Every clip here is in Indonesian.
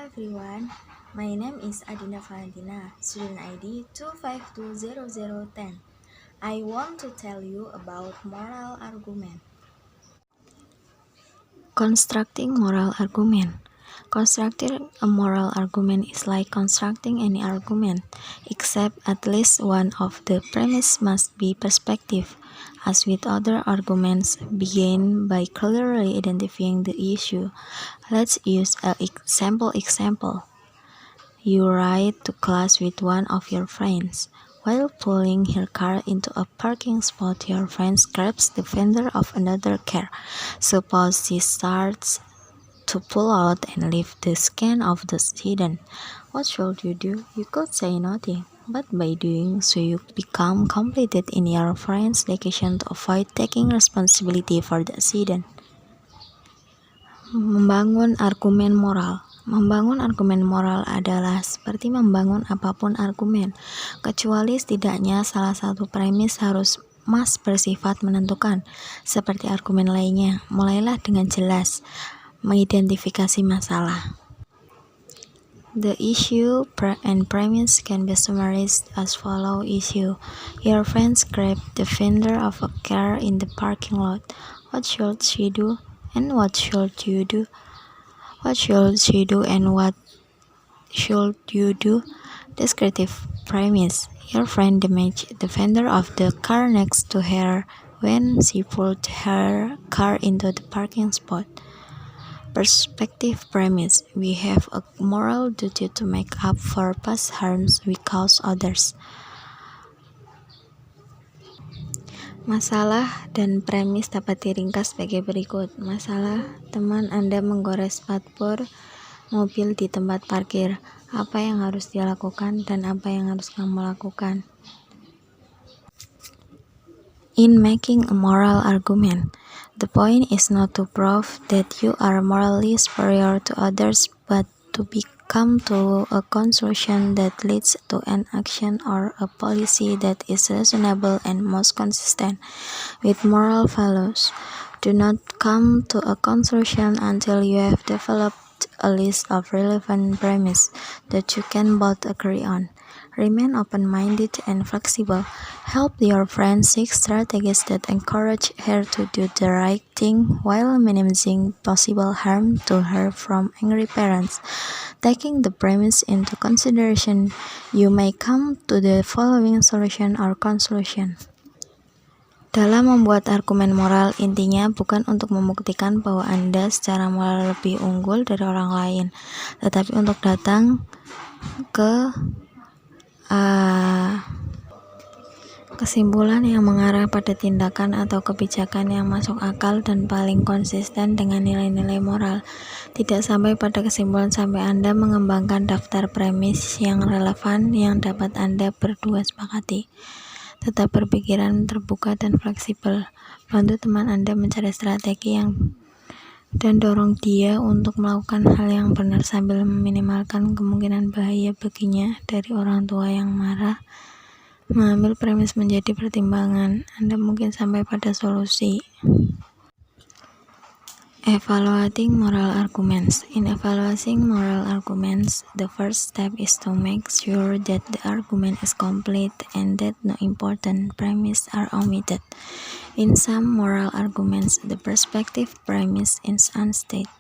everyone, my name is Adinda Valentina, student ID 2520010. I want to tell you about moral argument. Constructing moral argument. Constructing a moral argument is like constructing any argument, except at least one of the premise must be perspective. As with other arguments, begin by clearly identifying the issue. Let's use a sample example. You ride to class with one of your friends. While pulling her car into a parking spot, your friend grabs the fender of another car. Suppose she starts to pull out and lift the scan of the sedan. What should you do? You could say nothing, but by doing so you become complicit in your friend's decision to avoid taking responsibility for the accident. Membangun argumen moral. Membangun argumen moral adalah seperti membangun apapun argumen, kecuali setidaknya salah satu premis harus bersifat menentukan, seperti argumen lainnya. Mulailah dengan jelas, mengidentifikasi masalah. The issue and premise can be summarized as follow issue. Your friends grabbed the fender of a car in the parking lot. What should she do? And what should you do? What should she do and what should you do? Descriptive premise. Your friend damaged the fender of the car next to her when she pulled her car into the parking spot. Perspective premise. We have a moral duty to make up for past harms we cause others. Masalah dan premis dapat diringkas sebagai berikut. Masalah, teman Anda menggores spakbor mobil di tempat parkir. Apa yang harus dia lakukan dan apa yang harus kamu lakukan? In making a moral argument, the point is not to prove that you are morally superior to others, but to come to a conclusion that leads to an action or a policy that is reasonable and most consistent with moral values. Do not come to a conclusion until you have developed a list of relevant premises that you can both agree on. Remain open-minded and flexible. Help your friend seek strategies that encourage her to do the right thing while minimizing possible harm to her from angry parents. Taking the premise into consideration, you may come to the following solution or conclusion. Dalam membuat argumen moral, intinya bukan untuk membuktikan bahwa Anda secara moral lebih unggul dari orang lain, tetapi untuk datang ke kesimpulan yang mengarah pada tindakan atau kebijakan yang masuk akal dan paling konsisten dengan nilai-nilai moral. Tidak sampai pada kesimpulan sampai Anda mengembangkan daftar premis yang relevan yang dapat Anda berdua sepakati. Tetap berpikiran terbuka dan fleksibel. Bantu teman Anda mencari strategi dan dorong dia untuk melakukan hal yang benar sambil meminimalkan kemungkinan bahaya baginya dari orang tua yang marah. Mengambil premis menjadi pertimbangan, Anda mungkin sampai pada solusi. Evaluating moral arguments. In evaluating moral arguments, the first step is to make sure that the argument is complete and that no important premises are omitted. In some moral arguments, the perspective premise is unstated.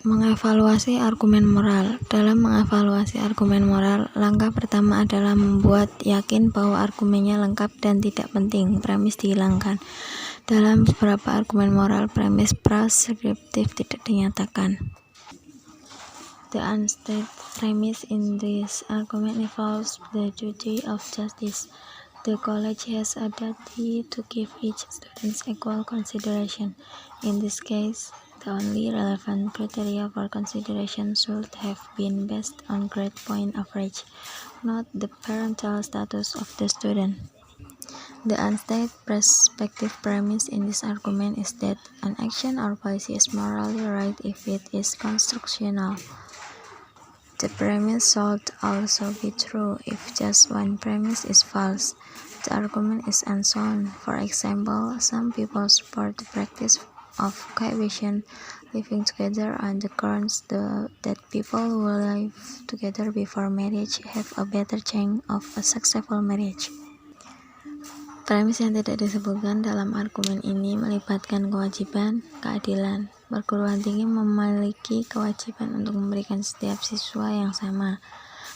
Mengevaluasi argumen moral. Dalam mengevaluasi argumen moral, langkah pertama adalah membuat yakin bahwa argumennya lengkap dan tidak penting premis dihilangkan. Dalam beberapa argumen moral, premis preskriptif tidak dinyatakan. The unstated premise in this argument involves the duty of justice. The college has a duty to give each student equal consideration. In this case, the only relevant criteria for consideration should have been based on grade point average, not the parental status of the student. The unstated perspective premise in this argument is that an action or policy is morally right if it is constitutional. The premise should also be true if just one premise is false. The argument is unsound. For example, some people support the practice of cohabitation, Living together on the grounds that people who live together before marriage have a better chance of a successful marriage. Premis yang tidak disebutkan dalam argumen ini melibatkan kewajiban, keadilan. Perguruan tinggi memiliki kewajiban untuk memberikan setiap siswa yang sama.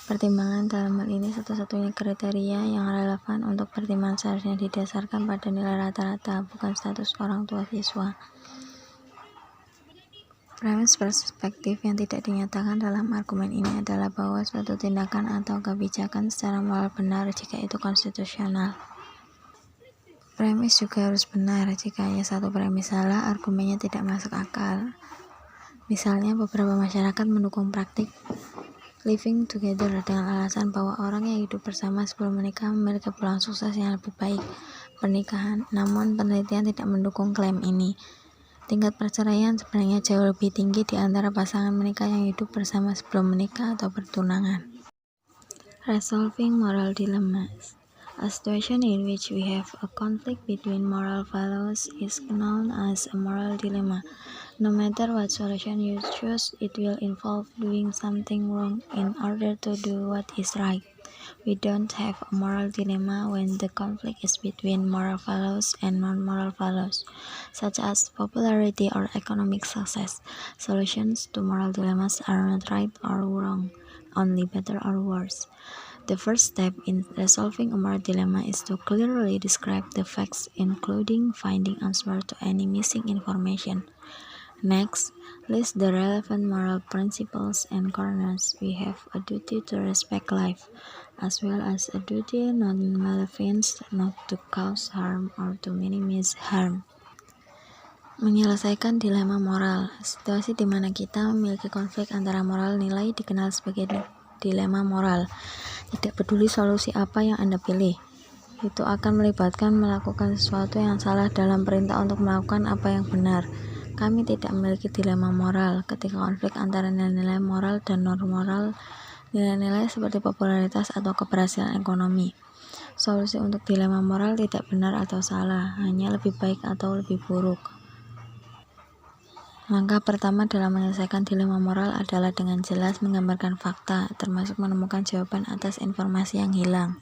Pertimbangan dalam hal ini satu-satunya kriteria yang relevan untuk pertimbangan seharusnya didasarkan pada nilai rata-rata, bukan status orang tua siswa. Premis perspektif yang tidak dinyatakan dalam argumen ini adalah bahwa suatu tindakan atau kebijakan secara moral benar jika itu konstitusional. Premis juga harus benar. Jika hanya satu premis salah, argumennya tidak masuk akal. Misalnya, beberapa masyarakat mendukung praktik living together dengan alasan bahwa orang yang hidup bersama sebelum menikah memiliki peluang sukses yang lebih baik pernikahan. Namun, penelitian tidak mendukung klaim ini. Tingkat perceraian sebenarnya jauh lebih tinggi di antara pasangan menikah yang hidup bersama sebelum menikah atau bertunangan. Resolving moral dilemmas. A situation in which we have a conflict between moral values is known as a moral dilemma. No matter what solution you choose, it will involve doing something wrong in order to do what is right. We don't have a moral dilemma when the conflict is between moral values and non-moral values, such as popularity or economic success. Solutions to moral dilemmas are not right or wrong, only better or worse. The first step in resolving a moral dilemma is to clearly describe the facts, including finding answers to any missing information. Next, list the relevant moral principles and corners. We have a duty to respect life, as well as a duty non-malevolence, not to cause harm or to minimize harm. Menyelesaikan dilema moral. Situasi di mana kita memiliki konflik antara moral nilai dikenal sebagai dilema moral. Tidak peduli solusi apa yang Anda pilih, itu akan melibatkan melakukan sesuatu yang salah dalam perintah untuk melakukan apa yang benar. Kami tidak memiliki dilema moral ketika konflik antara nilai-nilai moral dan non-moral, nilai-nilai seperti popularitas atau keberhasilan ekonomi. Solusi untuk dilema moral tidak benar atau salah, hanya lebih baik atau lebih buruk. Langkah pertama dalam menyelesaikan dilema moral adalah dengan jelas menggambarkan fakta, termasuk menemukan jawaban atas informasi yang hilang.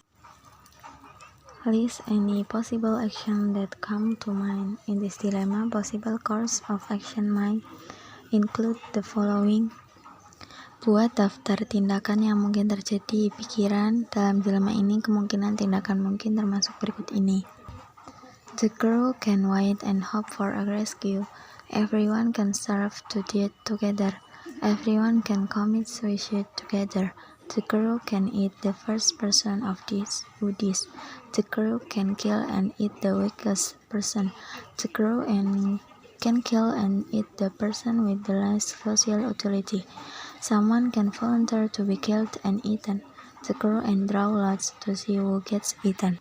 List any possible action that come to mind. In this dilemma, possible course of action might include the following. Buat daftar tindakan yang mungkin terjadi pikiran. Dalam dilema ini, kemungkinan tindakan mungkin termasuk berikut ini. The crew can wait and hope for a rescue. Everyone can starve to death together. Everyone can commit suicide together. The crew can eat the first person of this who dies. The crew can kill and eat the weakest person. The crew can kill and eat the person with the least social utility. Someone can volunteer to be killed and eaten. The crew and draw lots to see who gets eaten.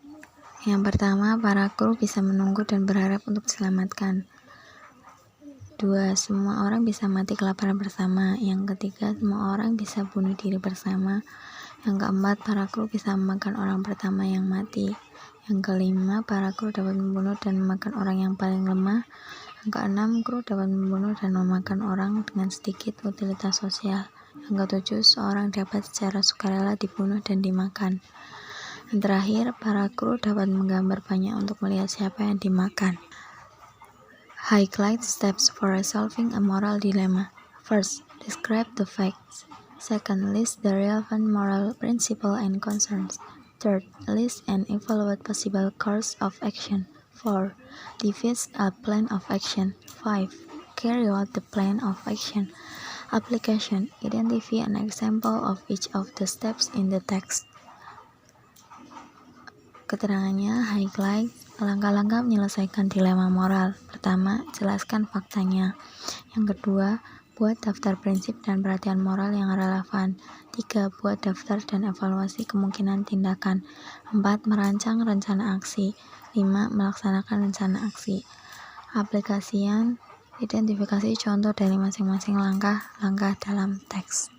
Yang pertama, para kru bisa menunggu dan berharap untuk diselamatkan. 2. Semua orang bisa mati kelaparan bersama. Yang ketiga, semua orang bisa bunuh diri bersama. Yang keempat, para kru bisa memakan orang pertama yang mati. Yang kelima, para kru dapat membunuh dan memakan orang yang paling lemah. Yang keenam, kru dapat membunuh dan memakan orang dengan sedikit utilitas sosial. Yang ketujuh, seorang dapat secara sukarela dibunuh dan dimakan. Yang terakhir, para kru dapat menggambar banyak untuk melihat siapa yang dimakan. Highlight steps for resolving a moral dilemma. First, describe the facts. Second, list the relevant moral principle and concerns. Third, list and evaluate possible course of action. 4. Devise a plan of action. 5. Carry out the plan of action. Application. Identify an example of each of the steps in the text. Keterangannya, highlight langkah-langkah menyelesaikan dilema moral. Pertama, jelaskan faktanya. Yang kedua, buat daftar prinsip dan perhatian moral yang relevan. 3. Buat daftar dan evaluasi kemungkinan tindakan. 4. Merancang rencana aksi. 5. Melaksanakan rencana aksi. Aplikasian, identifikasi contoh dari masing-masing langkah-langkah dalam teks.